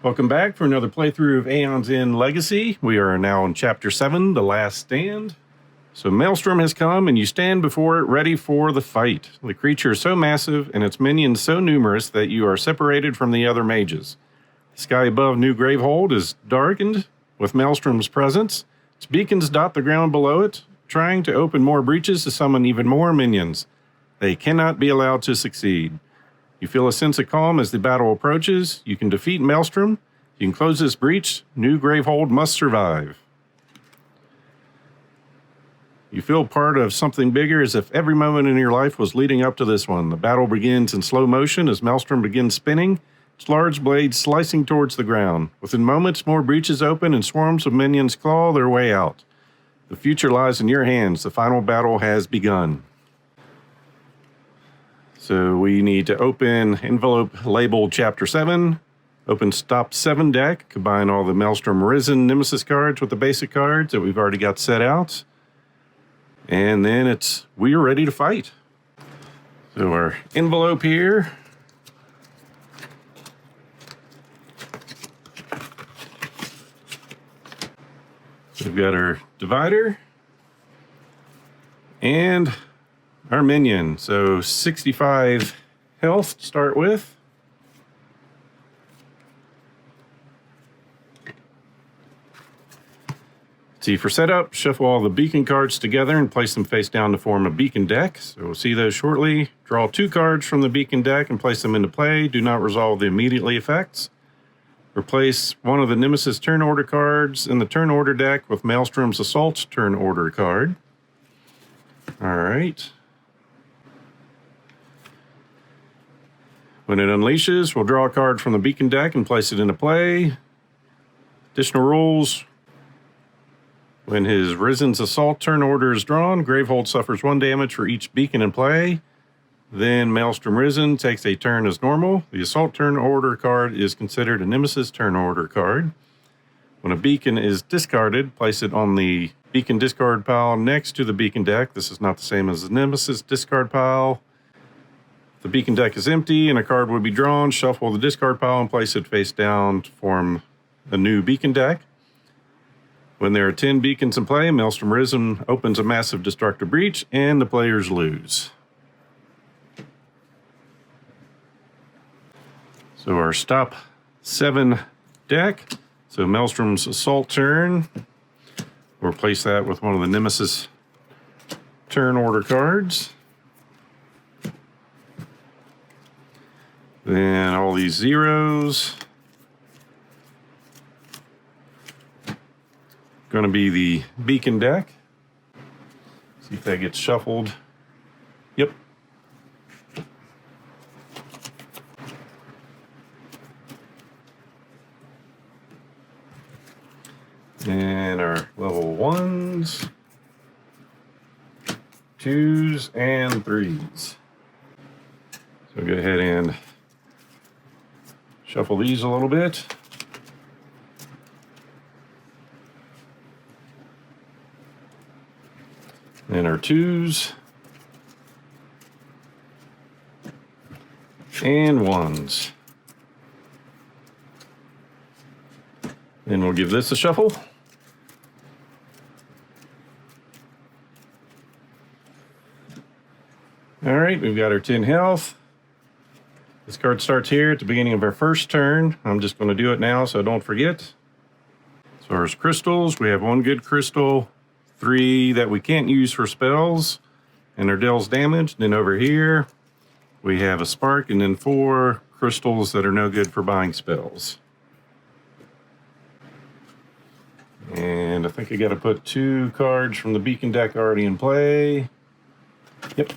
Welcome back for another playthrough of Aeon's End Legacy. We are now in Chapter 7, The Last Stand. So Maelstrom has come and you stand before it ready for the fight. The creature is so massive and its minions so numerous that you are separated from the other mages. The sky above New Gravehold is darkened with Maelstrom's presence. Its beacons dot the ground below it, trying to open more breaches to summon even more minions. They cannot be allowed to succeed. You feel a sense of calm as the battle approaches. You can defeat Maelstrom. You can close this breach. New Gravehold must survive. You feel part of something bigger, as if every moment in your life was leading up to this one. The battle begins in slow motion as Maelstrom begins spinning, its large blades slicing towards the ground. Within moments, more breaches open and swarms of minions claw their way out. The future lies in your hands. The final battle has begun. So we need to open envelope labeled Chapter 7, open Stop 7 deck, combine all the Maelstrom Risen Nemesis cards with the basic cards that we've already got set out. And then we are ready to fight. So our envelope here. We've got our divider and our minion. So 65 health to start with. See, for setup, shuffle all the beacon cards together and place them face down to form a beacon deck. So we'll see those shortly. Draw 2 cards from the beacon deck and place them into play. Do not resolve the immediately effects. Replace one of the Nemesis turn order cards in the turn order deck with Maelstrom's Assault turn order card. All right. When it unleashes, we'll draw a card from the beacon deck and place it into play. Additional rules. When his Risen's Assault turn order is drawn, Gravehold suffers 1 damage for each beacon in play. Then Maelstrom Risen takes a turn as normal. The Assault turn order card is considered a Nemesis turn order card. When a beacon is discarded, place it on the beacon discard pile next to the beacon deck. This is not the same as the Nemesis discard pile. If the beacon deck is empty and a card would be drawn, shuffle the discard pile and place it face down to form a new beacon deck. When there are 10 beacons in play, Maelstrom Risen opens a massive destructive breach and the players lose. So our Stop 7 deck. So Maelstrom's Assault turn. We'll replace that with one of the Nemesis turn order cards. Then all these zeros. Going to be the beacon deck. See if that gets shuffled. Yep. And our level 1s, 2s, and 3s. So go ahead and shuffle these a little bit. And our 2s and 1s. Then we'll give this a shuffle. All right, we've got our 10 health. This card starts here at the beginning of our first turn. I'm just going to do it now so I don't forget. As far as crystals, we have 1 good crystal, 3 that we can't use for spells, and our deals damage. Then over here, we have a spark, and then 4 crystals that are no good for buying spells. And I think I got to put 2 cards from the beacon deck already in play. Yep.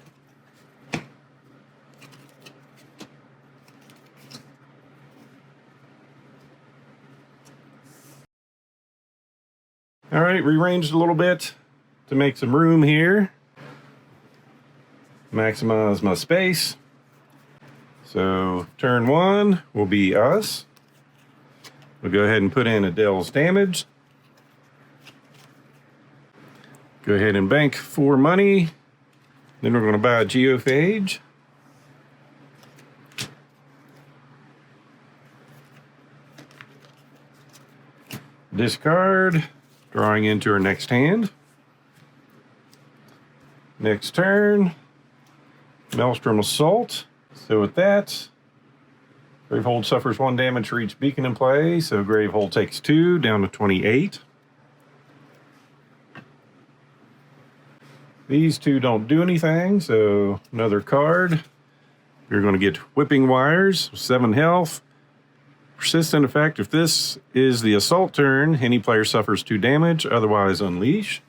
All right, rearranged a little bit to make some room here. Maximize my space. So turn 1 will be us. We'll go ahead and put in Adele's damage. Go ahead and bank 4 money. Then we're going to buy a Geophage. Discard, drawing into her next hand. Next turn, Maelstrom Assault. So with that, Gravehold suffers 1 damage for each beacon in play, so Gravehold takes 2, down to 28. These 2 don't do anything, so another card. You're going to get Whipping Wires, 7 health. Persistent effect, if this is the assault turn, any player suffers 2 damage, otherwise unleash.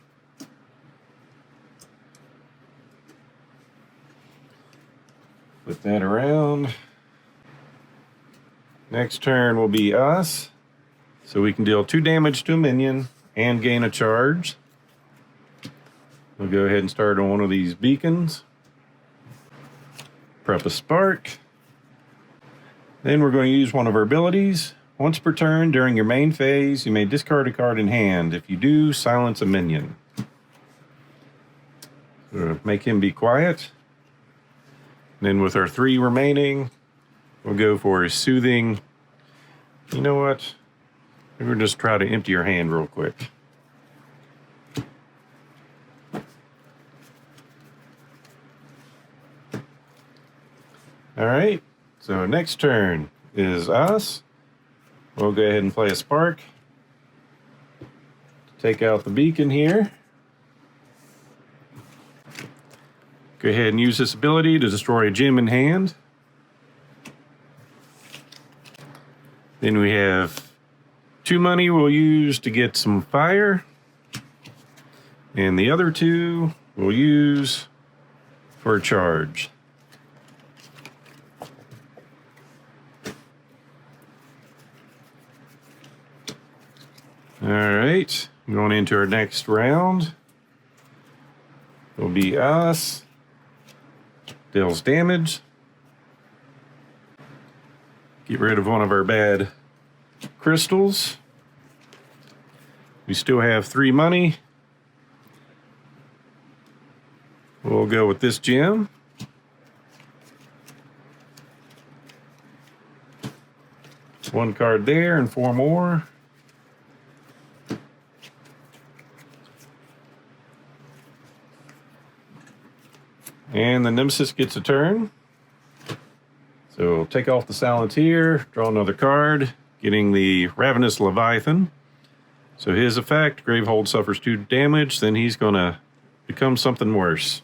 Flip that around. Next turn will be us. So we can deal 2 damage to a minion and gain a charge. We'll go ahead and start on one of these beacons. Prep a spark. Then we're going to use one of our abilities. Once per turn during your main phase, you may discard a card in hand. If you do, silence a minion. So make him be quiet. Then with our 3 remaining, we'll go for a soothing. You know what? We'll just try to empty your hand real quick. All right. So next turn is us. We'll go ahead and play a spark. Take out the beacon here. Go ahead and use this ability to destroy a gem in hand. Then we have 2 money we'll use to get some fire. And the other 2 we'll use for a charge. All right, going into our next round. It'll be us. Deals damage. Get rid of one of our bad crystals. We still have 3 money. We'll go with this gem. One card there and 4 more. And the Nemesis gets a turn. So take off the silence here, draw another card, getting the Ravenous Leviathan. So his effect, Gravehold suffers 2 damage, then he's going to become something worse.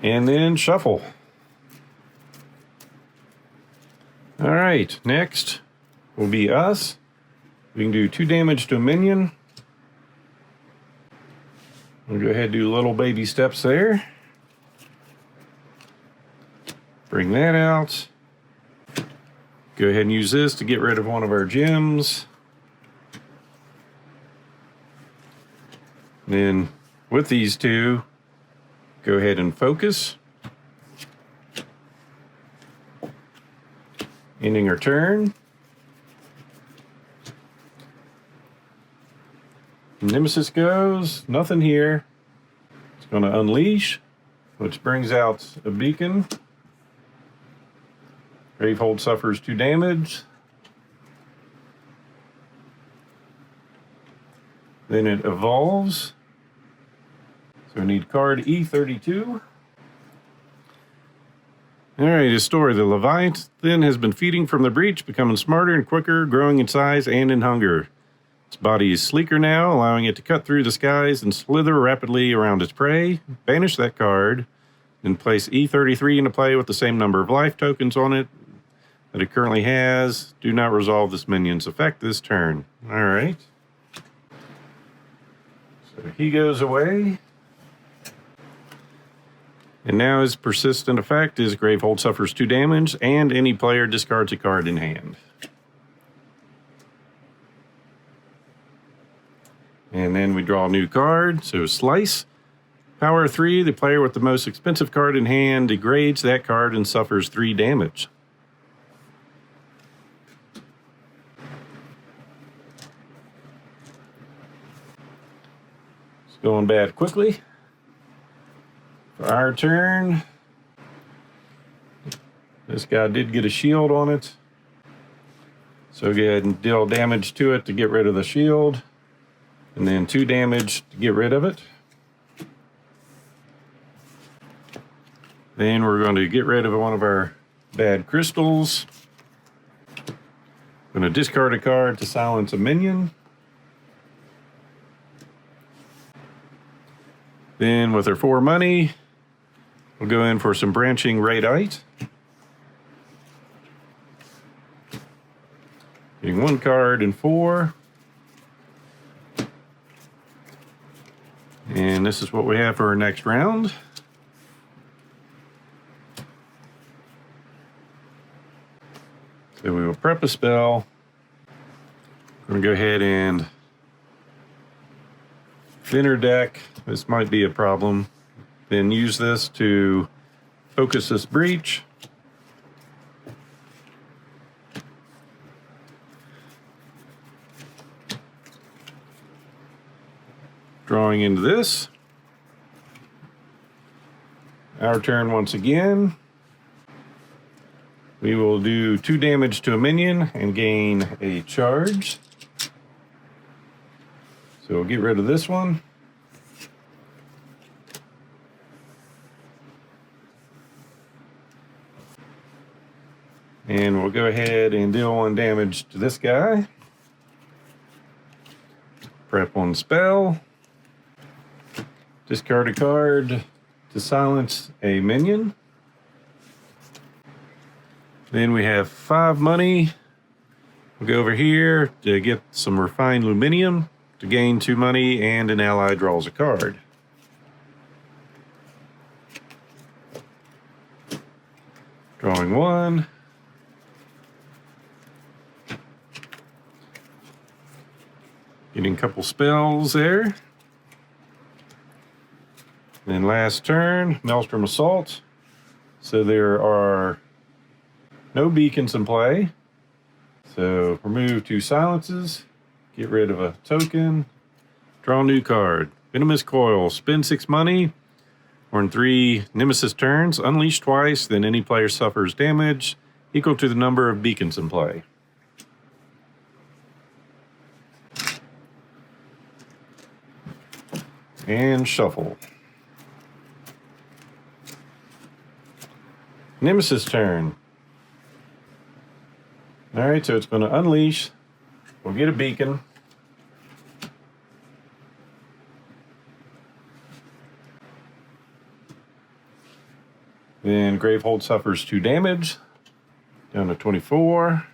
And then shuffle. All right, next will be us. We can do 2 damage to a minion. We'll go ahead and do little baby steps there. Bring that out. Go ahead and use this to get rid of one of our gems. Then with these 2, go ahead and focus. Ending our turn. Nemesis goes, nothing here. It's going to unleash, which brings out a beacon. Gravehold suffers 2 damage. Then it evolves. So we need card E32. All right, his story. The Leviathan has been feeding from the breach, becoming smarter and quicker, growing in size and in hunger. Its body is sleeker now, allowing it to cut through the skies and slither rapidly around its prey. Banish that card, then place E33 into play with the same number of life tokens on it that it currently has. Do not resolve this minion's effect this turn. All right. So he goes away. And now his persistent effect is Gravehold suffers 2 damage, and any player discards a card in hand. And then we draw a new card, so Slice. Power 3, the player with the most expensive card in hand degrades that card and suffers 3 damage. It's going bad quickly. For our turn, This guy did get a shield on it. So go ahead and deal damage to it to get rid of the shield. And then 2 damage to get rid of it. Then we're going to get rid of one of our bad crystals. I'm going to discard a card to silence a minion. Then with our 4 money, we'll go in for some branching radite. Getting 1 card and 4. And this is what we have for our next round. So we will prep a spell. We're going to go ahead and thinner deck. This might be a problem. Then use this to focus this breach. Drawing into this. Our turn once again. We will do 2 damage to a minion and gain a charge. So we'll get rid of this one. And we'll go ahead and deal 1 damage to this guy. Prep 1 spell. Discard a card to silence a minion. Then we have 5 money. We'll go over here to get some refined luminium to gain 2 money, and an ally draws a card. Drawing 1. Getting a couple spells there. Then last turn, Maelstrom Assault. So there are no beacons in play. So remove 2 silences, get rid of a token, draw a new card. Venomous Coil, spend 6 money, earn 3 Nemesis turns, unleash twice, then any player suffers damage equal to the number of beacons in play. And shuffle. Nemesis turn. Alright, so it's going to unleash. We'll get a beacon. Then Gravehold suffers 2 damage. Down to 24.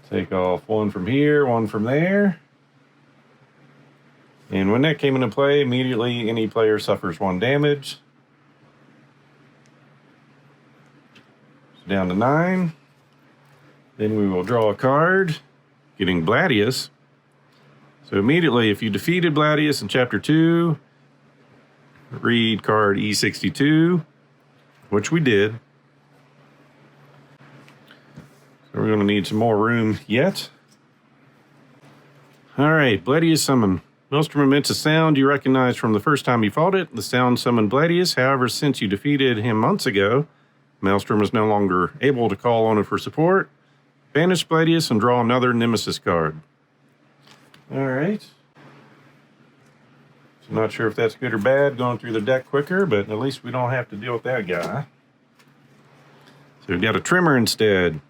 Take off 1 from here, 1 from there. And when that came into play, immediately any player suffers 1 damage. Down to 9. Then we will draw a card, getting Bladius. So immediately, if you defeated Bladius in Chapter 2, read card E62, which we did. So we're going to need some more room yet. All right, Bladius summon. Maelstrom emits a sound you recognize from the first time you fought it. The sound summoned Bladius. However, since you defeated him months ago, Maelstrom is no longer able to call on it for support. Banish Bladius and draw another Nemesis card. All right. So I'm not sure if that's good or bad, going through the deck quicker, but at least we don't have to deal with that guy. So we've got a Trimmer instead.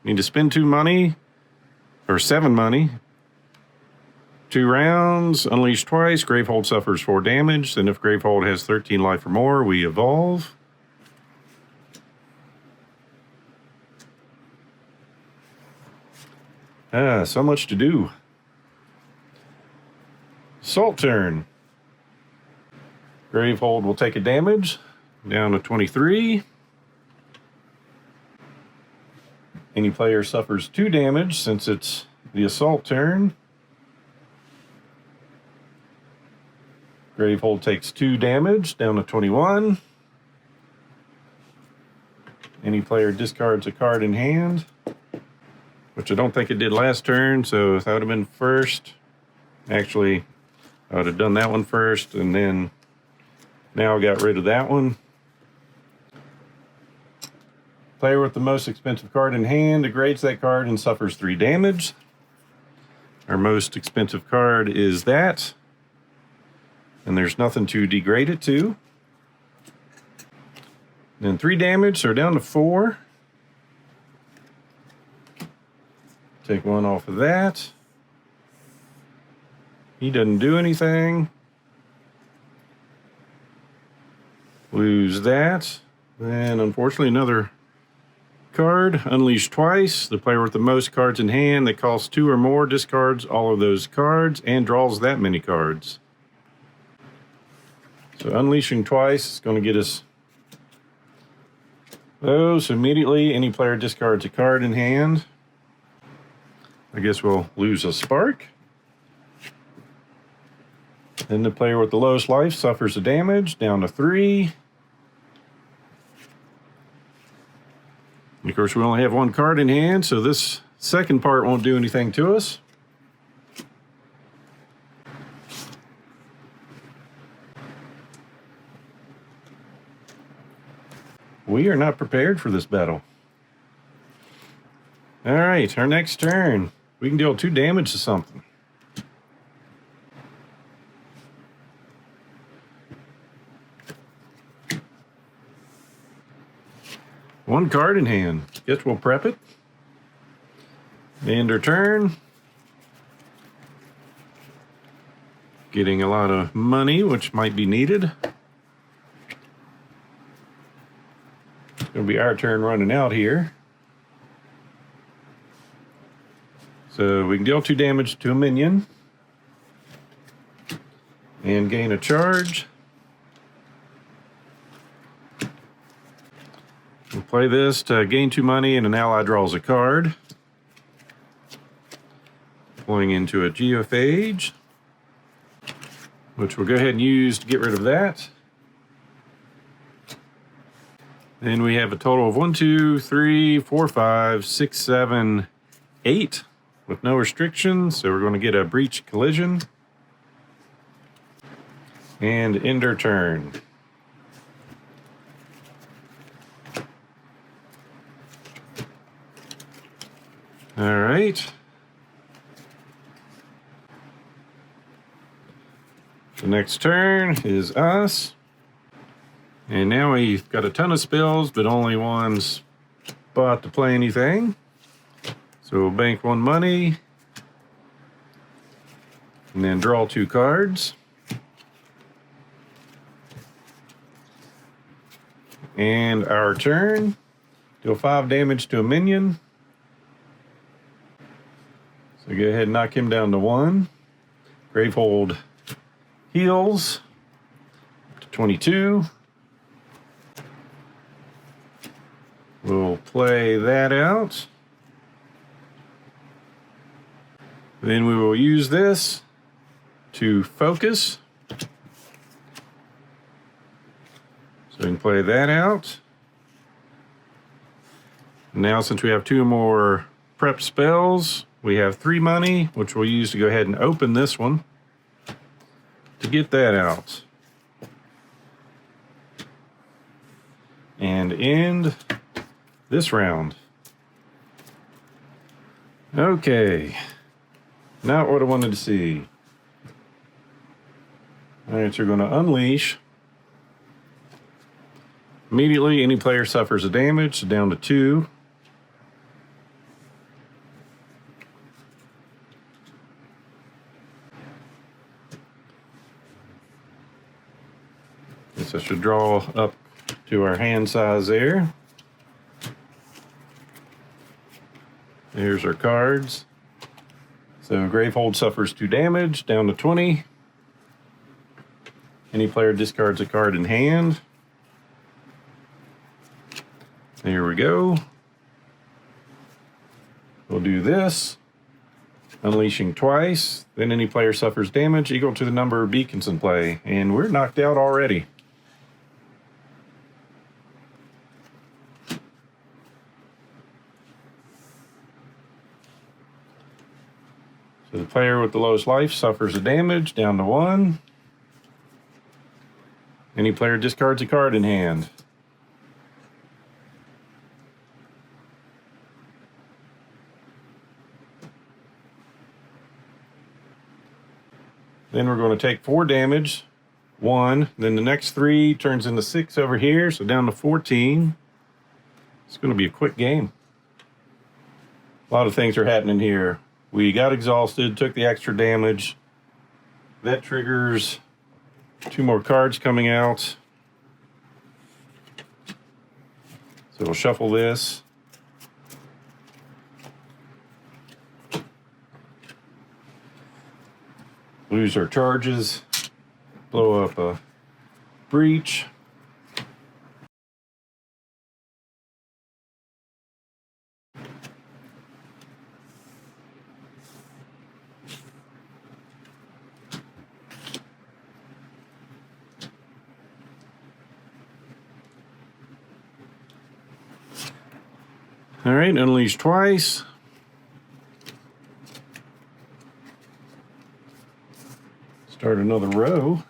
Need to spend 2 money, or 7 money. 2 rounds, unleash twice. Gravehold suffers 4 damage. Then if Gravehold has 13 life or more, we evolve. So much to do. Assault turn. Gravehold will take a damage. Down to 23. Any player suffers 2 damage since it's the assault turn. Gravehold takes 2 damage, down to 21. Any player discards a card in hand, which I don't think it did last turn, so if that would have been first, actually, I would have done that one first, and then now I got rid of that one. Player with the most expensive card in hand degrades that card and suffers 3 damage. Our most expensive card is that. And there's nothing to degrade it to. Then 3 damage, so we're down to 4. Take 1 off of that. He doesn't do anything. Lose that. Then, unfortunately, another card. Unleash twice. The player with the most cards in hand that costs 2 or more discards all of those cards and draws that many cards. So unleashing twice is going to get us those. So immediately any player discards a card in hand. I guess we'll lose a spark. Then the player with the lowest life suffers a damage, down to 3. And of course, we only have 1 card in hand, so this second part won't do anything to us. We are not prepared for this battle. All right, our next turn. We can deal 2 damage to something. One card in hand. Guess we'll prep it. End our turn. Getting a lot of money, which might be needed. It's going to be our turn running out here. So we can deal 2 damage to a minion. And gain a charge. We'll play this to gain 2 money and an ally draws a card. Pulling into a Geophage, which we'll go ahead and use to get rid of that. Then we have a total of 1, 2, 3, 4, 5, 6, 7, 8 with no restrictions. So we're going to get a breach collision. And end our turn. All right. The next turn is us. And now we've got a ton of spells, but only one spot to play anything. So we'll bank 1 money. And then draw 2 cards. And our turn. Deal 5 damage to a minion. So go ahead and knock him down to 1. Gravehold heals to 22. We'll play that out. Then we will use this to focus. So we can play that out. Now, since we have 2 more prep spells, we have 3 money, which we'll use to go ahead and open this one to get that out. And end this round. Okay. Not what I wanted to see. All right, so we're going to unleash. Immediately, any player suffers a damage, so down to 2. Guess I should draw up to our hand size there. Here's our cards. So Gravehold suffers 2 damage, down to 20. Any player discards a card in hand. There we go. We'll do this. Unleashing twice. Then any player suffers damage equal to the number of beacons in play. And we're knocked out already. So the player with the lowest life suffers a damage, down to 1. Any player discards a card in hand. Then we're going to take 4 damage. 1. Then the next 3 turns into 6 over here, so down to 14. It's going to be a quick game. A lot of things are happening here. We got exhausted, took the extra damage. That triggers 2 more cards coming out. So we'll shuffle this. Lose our charges. Blow up a breach. All right, unleash twice. Start another row.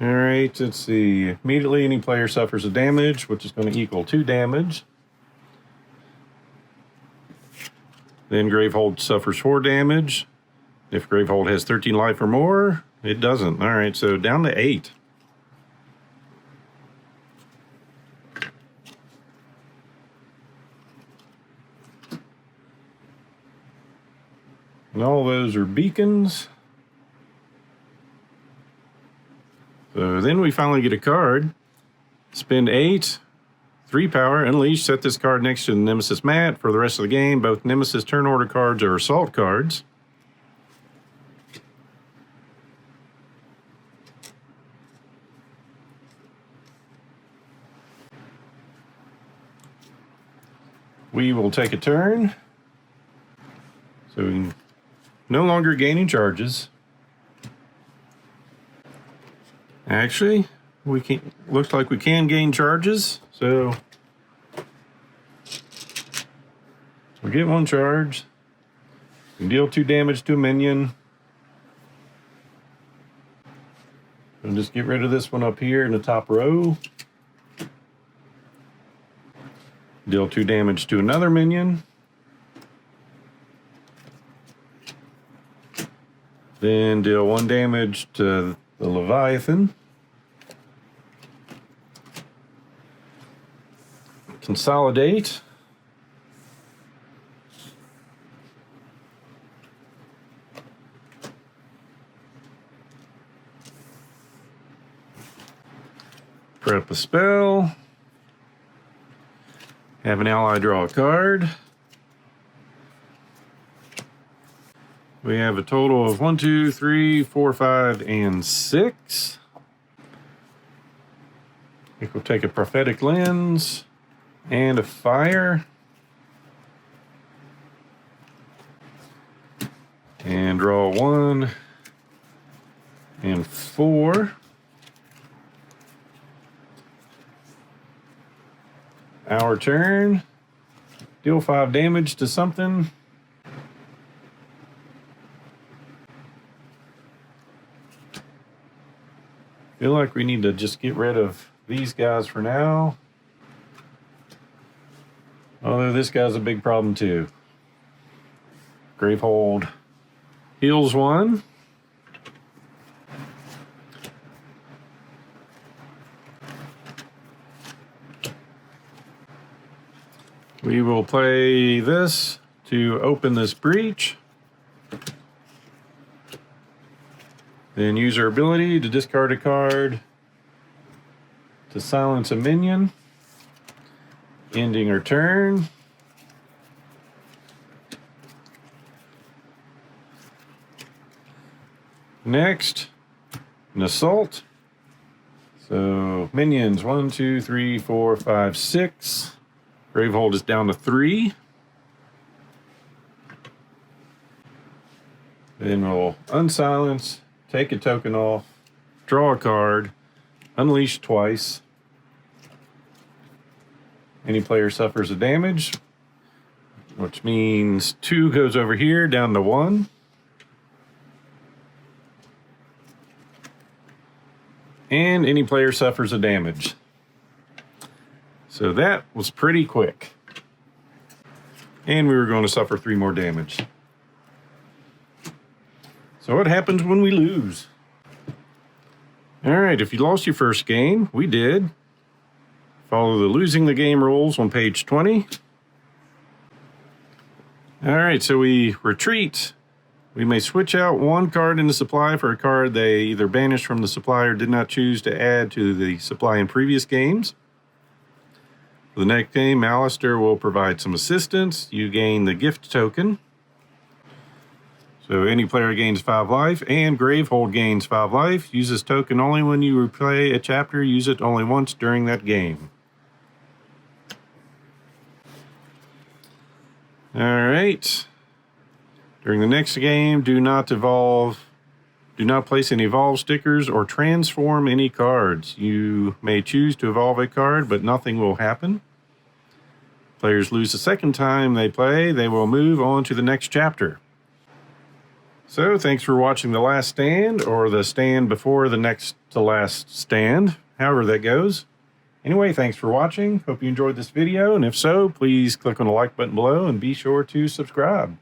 All right, let's see. Immediately, any player suffers a damage, which is going to equal 2 damage. Then Gravehold suffers 4 damage. If Gravehold has 13 life or more, it doesn't. All right, so down to 8. And all those are beacons. So then we finally get a card. Spend 8, 3 power, unleash, set this card next to the Nemesis mat. For the rest of the game, both Nemesis turn order cards are assault cards. We will take a turn. So we can no longer gaining charges. Actually, we can. Looks like we can gain charges. So we get 1 charge. We deal 2 damage to a minion. And just get rid of this one up here in the top row. Deal 2 damage to another minion. Then deal 1 damage to the Leviathan. Consolidate. Prep a spell. Have an ally draw a card. We have a total of 1, 2, 3, 4, 5, and 6. I think we'll take a prophetic lens and a fire. And draw 1 and 4. Our turn. Deal 5 damage to something. Feel like we need to just get rid of these guys for now. Although this guy's a big problem too. Gravehold heals 1. We will play this to open this breach. Then use our ability to discard a card to silence a minion, ending our turn. Next, an assault. So minions 1, 2, 3, 4, 5, 6. Gravehold is down to 3. Then we'll unsilence, take a token off, draw a card, unleash twice. Any player suffers a damage, which means 2 goes over here down to 1. And any player suffers a damage. So that was pretty quick. And we were going to suffer 3 more damage. So what happens when we lose? All right, if you lost your first game, we did. Follow the losing the game rules on page 20. All right, so we retreat. We may switch out 1 card in the supply for a card they either banished from the supply or did not choose to add to the supply in previous games. For the next game, Alistair will provide some assistance. You gain the gift token. So any player gains 5 life, and Gravehold gains 5 life. Use this token only when you replay a chapter. Use it only once during that game. All right. During the next game, do not place any evolve stickers or transform any cards. You may choose to evolve a card, but nothing will happen. Players lose the second time they play, they will move on to the next chapter. So, thanks for watching The Last Stand, or the stand before the next to last stand, however that goes. Anyway, thanks for watching. Hope you enjoyed this video, and if so, please click on the like button below and be sure to subscribe.